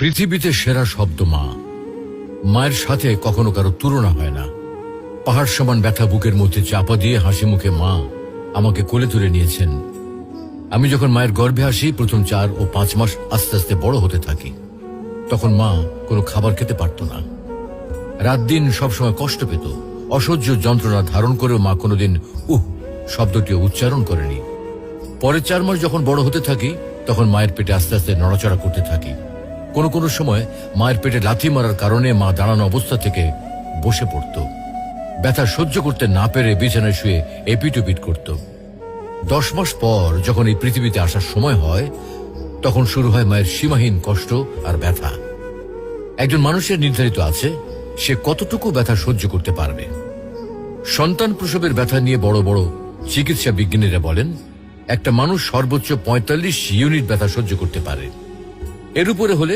পৃথিবীতে সেরা শব্দ মা। মায়ের সাথে কখনো কারো তুলনা হয় না। পাহাড় সমান ব্যথা বুকের মধ্যে চাপা দিয়ে হাসি মুখে মা আমাকে কোলে তুলে নিয়েছেন। আমি যখন মায়ের গর্ভে আসি, প্রথম 4 ও 5 মাস আস্তে আস্তে বড় হতে থাকি। তখন মা কোনো খাবার খেতে পারত না। রাত দিন সবসময় কষ্ট পেত। অসহ্য যন্ত্রণা ধারণ করেও মা কোনোদিন শব্দটিও উচ্চারণ করেনি। পরে 4 মাস যখন বড় হতে থাকি, তখন মায়ের পেটে আস্তে আস্তে নড়াচড়া করতে থাকি। কোনো সময় মায়ের পেটে লাথি মারার কারণে মা দাঁড়ানো অবস্থা থেকে বসে পড়ত। ব্যথা সহ্য করতে না পেরে বিছানায় শুয়ে এপিট করত। 10 মাস পর যখন এই পৃথিবীতে আসার সময় হয়, তখন শুরু হয় মায়ের সীমাহীন কষ্ট আর ব্যথা। একজন মানুষের নির্ধারিত আছে সে কতটুকু ব্যথা সহ্য করতে পারবে। সন্তান প্রসবের ব্যথা নিয়ে বড় বড় চিকিৎসা বিজ্ঞানীরা বলেন একটা মানুষ সর্বোচ্চ 45 ইউনিট ব্যথা সহ্য করতে পারে। এর উপরে হলে